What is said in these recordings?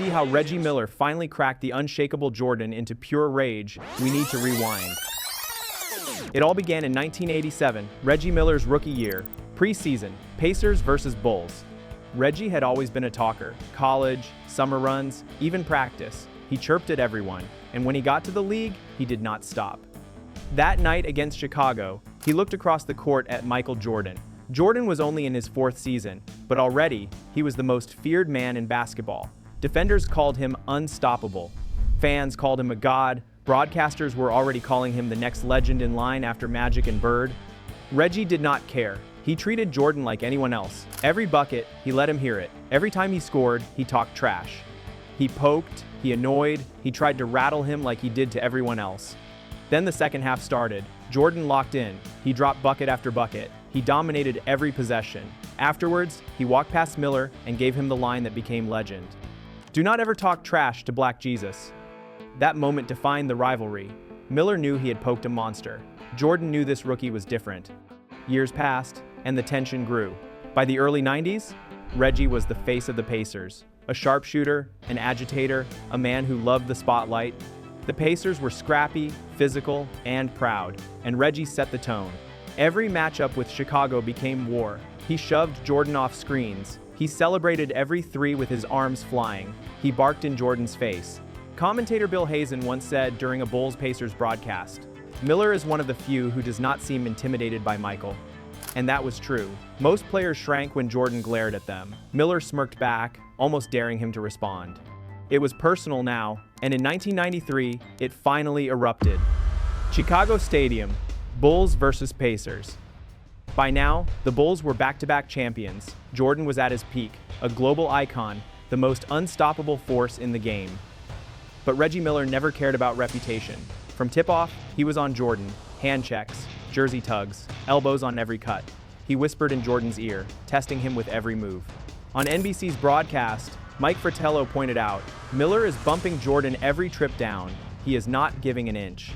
see how Reggie Miller finally cracked the unshakable Jordan into pure rage, we need to rewind. It all began in 1987, Reggie Miller's rookie year. Preseason, Pacers versus Bulls. Reggie had always been a talker. College, summer runs, even practice. He chirped at everyone, and when he got to the league, he did not stop. That night against Chicago, he looked across the court at Michael Jordan. Jordan was only in his 4th season, but already, he was the most feared man in basketball. Defenders called him unstoppable. Fans called him a god. Broadcasters were already calling him the next legend in line after Magic and Bird. Reggie did not care. He treated Jordan like anyone else. Every bucket, he let him hear it. Every time he scored, he talked trash. He poked, he annoyed, he tried to rattle him like he did to everyone else. Then the second half started. Jordan locked in. He dropped bucket after bucket. He dominated every possession. Afterwards, he walked past Miller and gave him the line that became legend. "Do not ever talk trash to Black Jesus." That moment defined the rivalry. Miller knew he had poked a monster. Jordan knew this rookie was different. Years passed, and the tension grew. By the early 90s, Reggie was the face of the Pacers. A sharpshooter, an agitator, a man who loved the spotlight. The Pacers were scrappy, physical, and proud, and Reggie set the tone. Every matchup with Chicago became war. He shoved Jordan off screens. He celebrated every three with his arms flying. He barked in Jordan's face. Commentator Bill Hazen once said during a Bulls-Pacers broadcast, "Miller is one of the few who does not seem intimidated by Michael." And that was true. Most players shrank when Jordan glared at them. Miller smirked back, almost daring him to respond. It was personal now, and in 1993, it finally erupted. Chicago Stadium, Bulls versus Pacers. By now, the Bulls were back-to-back champions. Jordan was at his peak, a global icon, the most unstoppable force in the game. But Reggie Miller never cared about reputation. From tip-off, he was on Jordan, hand checks, jersey tugs, elbows on every cut. He whispered in Jordan's ear, testing him with every move. On NBC's broadcast, Mike Fratello pointed out, "Miller is bumping Jordan every trip down. He is not giving an inch."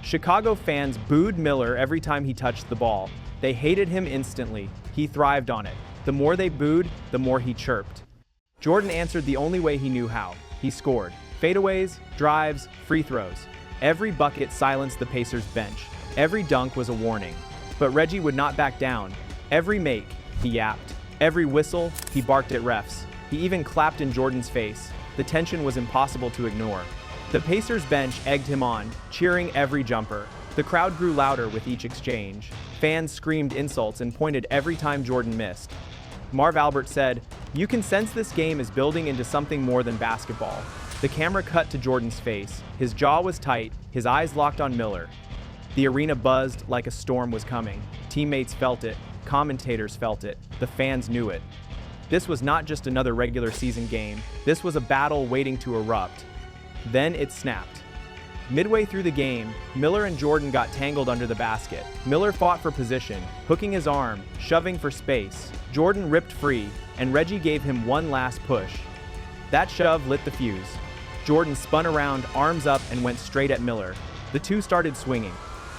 Chicago fans booed Miller every time he touched the ball. They hated him instantly. He thrived on it. The more they booed, the more he chirped. Jordan answered the only way he knew how. He scored. Fadeaways, drives, free throws. Every bucket silenced the Pacers bench. Every dunk was a warning. But Reggie would not back down. Every make, he yapped. Every whistle, he barked at refs. He even clapped in Jordan's face. The tension was impossible to ignore. The Pacers bench egged him on, cheering every jumper. The crowd grew louder with each exchange. Fans screamed insults and pointed every time Jordan missed. Marv Albert said, "You can sense this game is building into something more than basketball." The camera cut to Jordan's face. His jaw was tight, his eyes locked on Miller. The arena buzzed like a storm was coming. Teammates felt it, commentators felt it, the fans knew it. This was not just another regular season game, this was a battle waiting to erupt. Then it snapped. Midway through the game, Miller and Jordan got tangled under the basket. Miller fought for position, hooking his arm, shoving for space. Jordan ripped free, and Reggie gave him one last push. That shove lit the fuse. Jordan spun around, arms up, and went straight at Miller. The two started swinging.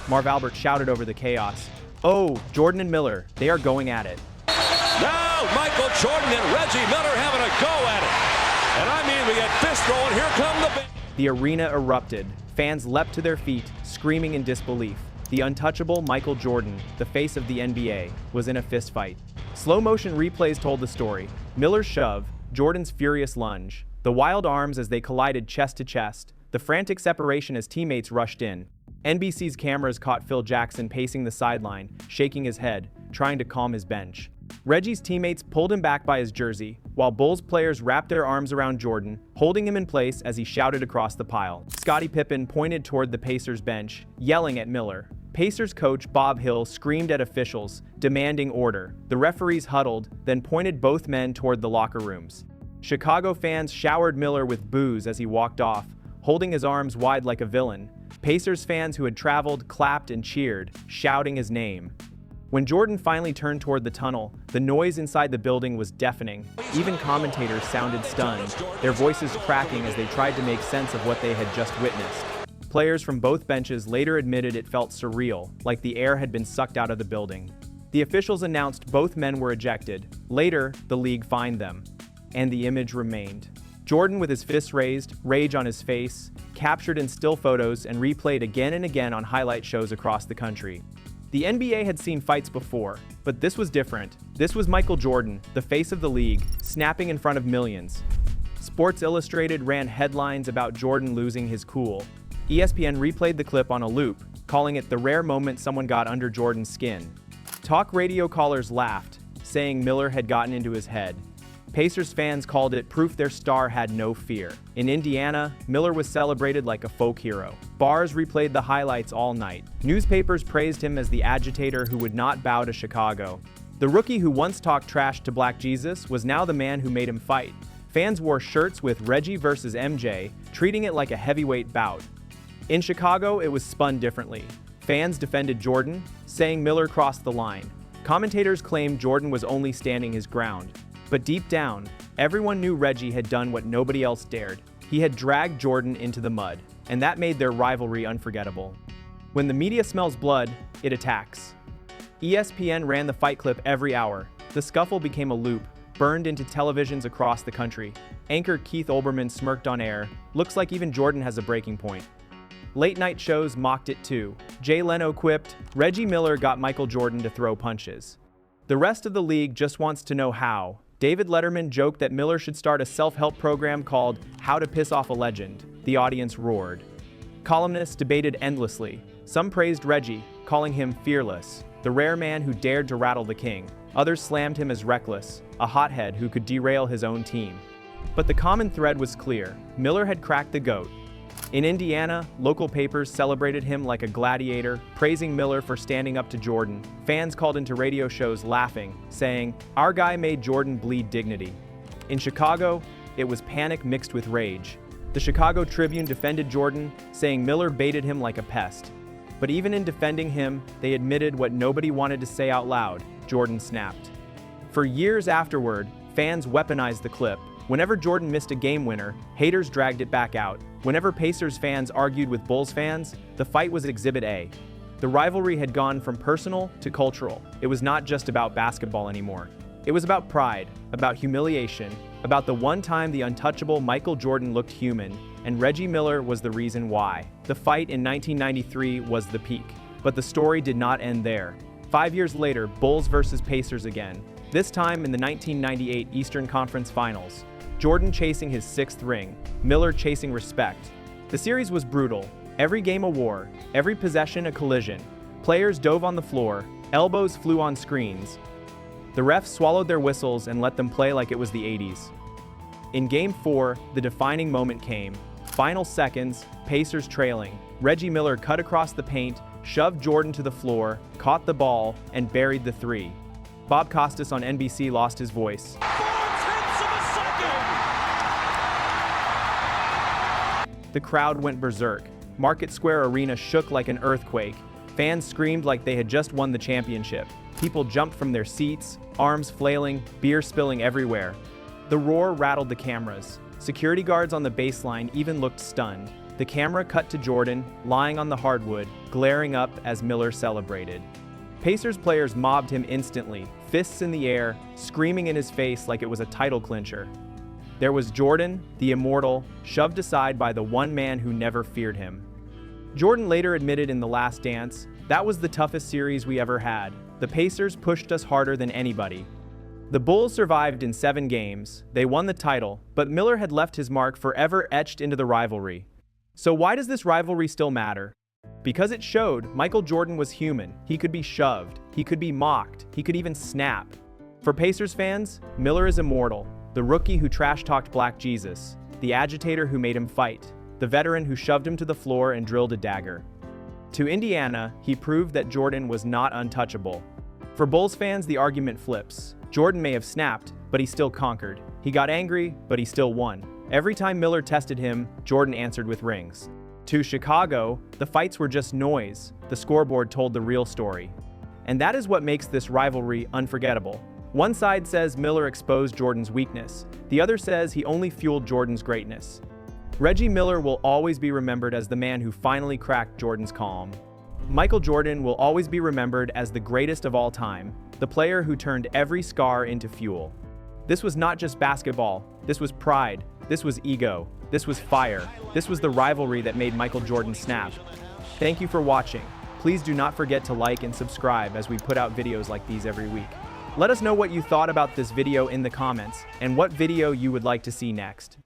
Marv Albert shouted over the chaos, "Oh, Jordan and Miller, they are going at it." Now Michael Jordan and Reggie Miller having a go at it. And I mean, we get fist rolling, here come the... The arena erupted. Fans leapt to their feet, screaming in disbelief. The untouchable Michael Jordan, the face of the NBA, was in a fistfight. Slow-motion replays told the story. Miller's shove, Jordan's furious lunge, the wild arms as they collided chest to chest, the frantic separation as teammates rushed in. NBC's cameras caught Phil Jackson pacing the sideline, shaking his head, trying to calm his bench. Reggie's teammates pulled him back by his jersey, while Bulls players wrapped their arms around Jordan, holding him in place as he shouted across the pile. Scottie Pippen pointed toward the Pacers bench, yelling at Miller. Pacers coach Bob Hill screamed at officials, demanding order. The referees huddled, then pointed both men toward the locker rooms. Chicago fans showered Miller with boos as he walked off, holding his arms wide like a villain. Pacers fans who had traveled clapped and cheered, shouting his name. When Jordan finally turned toward the tunnel, the noise inside the building was deafening. Even commentators sounded stunned, their voices cracking as they tried to make sense of what they had just witnessed. Players from both benches later admitted it felt surreal, like the air had been sucked out of the building. The officials announced both men were ejected. Later, the league fined them. And the image remained. Jordan with his fists raised, rage on his face, captured in still photos and replayed again and again on highlight shows across the country. The NBA had seen fights before, but this was different. This was Michael Jordan, the face of the league, snapping in front of millions. Sports Illustrated ran headlines about Jordan losing his cool. ESPN replayed the clip on a loop, calling it the rare moment someone got under Jordan's skin. Talk radio callers laughed, saying Miller had gotten into his head. Pacers fans called it proof their star had no fear. In Indiana, Miller was celebrated like a folk hero. Bars replayed the highlights all night. Newspapers praised him as the agitator who would not bow to Chicago. The rookie who once talked trash to Black Jesus was now the man who made him fight. Fans wore shirts with Reggie versus MJ, treating it like a heavyweight bout. In Chicago, it was spun differently. Fans defended Jordan, saying Miller crossed the line. Commentators claimed Jordan was only standing his ground. But deep down, everyone knew Reggie had done what nobody else dared. He had dragged Jordan into the mud, and that made their rivalry unforgettable. When the media smells blood, it attacks. ESPN ran the fight clip every hour. The scuffle became a loop, burned into televisions across the country. Anchor Keith Olbermann smirked on air. Looks like even Jordan has a breaking point. Late-night shows mocked it too. Jay Leno quipped, Reggie Miller got Michael Jordan to throw punches. The rest of the league just wants to know how. David Letterman joked that Miller should start a self-help program called How to Piss Off a Legend. The audience roared. Columnists debated endlessly. Some praised Reggie, calling him fearless, the rare man who dared to rattle the king. Others slammed him as reckless, a hothead who could derail his own team. But the common thread was clear. Miller had cracked the GOAT. In Indiana, local papers celebrated him like a gladiator, praising Miller for standing up to Jordan. Fans called into radio shows laughing, saying, "Our guy made Jordan bleed dignity." In Chicago, it was panic mixed with rage. The Chicago Tribune defended Jordan, saying Miller baited him like a pest. But even in defending him, they admitted what nobody wanted to say out loud: Jordan snapped. For years afterward, fans weaponized the clip. Whenever Jordan missed a game winner, haters dragged it back out. Whenever Pacers fans argued with Bulls fans, the fight was Exhibit A. The rivalry had gone from personal to cultural. It was not just about basketball anymore. It was about pride, about humiliation, about the one time the untouchable Michael Jordan looked human, and Reggie Miller was the reason why. The fight in 1993 was the peak. But the story did not end there. 5 years later, Bulls versus Pacers again, this time in the 1998 Eastern Conference Finals. Jordan chasing his 6th ring, Miller chasing respect. The series was brutal. Every game a war, every possession a collision. Players dove on the floor, elbows flew on screens. The refs swallowed their whistles and let them play like it was the 80s. In Game 4, the defining moment came. Final seconds, Pacers trailing. Reggie Miller cut across the paint, shoved Jordan to the floor, caught the ball, and buried the three. Bob Costas on NBC lost his voice. The crowd went berserk. Market Square Arena shook like an earthquake. Fans screamed like they had just won the championship. People jumped from their seats, arms flailing, beer spilling everywhere. The roar rattled the cameras. Security guards on the baseline even looked stunned. The camera cut to Jordan, lying on the hardwood, glaring up as Miller celebrated. Pacers players mobbed him instantly, fists in the air, screaming in his face like it was a title clincher. There was Jordan, the immortal, shoved aside by the one man who never feared him. Jordan later admitted in The Last Dance, "That was the toughest series we ever had. The Pacers pushed us harder than anybody." The Bulls survived in 7 games. They won the title, but Miller had left his mark forever etched into the rivalry. So why does this rivalry still matter? Because it showed Michael Jordan was human. He could be shoved, he could be mocked, he could even snap. For Pacers fans, Miller is immortal. The rookie who trash-talked Black Jesus, the agitator who made him fight, the veteran who shoved him to the floor and drilled a dagger. To Indiana, he proved that Jordan was not untouchable. For Bulls fans, the argument flips. Jordan may have snapped, but he still conquered. He got angry, but he still won. Every time Miller tested him, Jordan answered with rings. To Chicago, the fights were just noise. The scoreboard told the real story. And that is what makes this rivalry unforgettable. One side says Miller exposed Jordan's weakness. The other says he only fueled Jordan's greatness. Reggie Miller will always be remembered as the man who finally cracked Jordan's calm. Michael Jordan will always be remembered as the greatest of all time, the player who turned every scar into fuel. This was not just basketball. This was pride. This was ego. This was fire. This was the rivalry that made Michael Jordan snap. Thank you for watching. Please do not forget to like and subscribe as we put out videos like these every week. Let us know what you thought about this video in the comments and what video you would like to see next.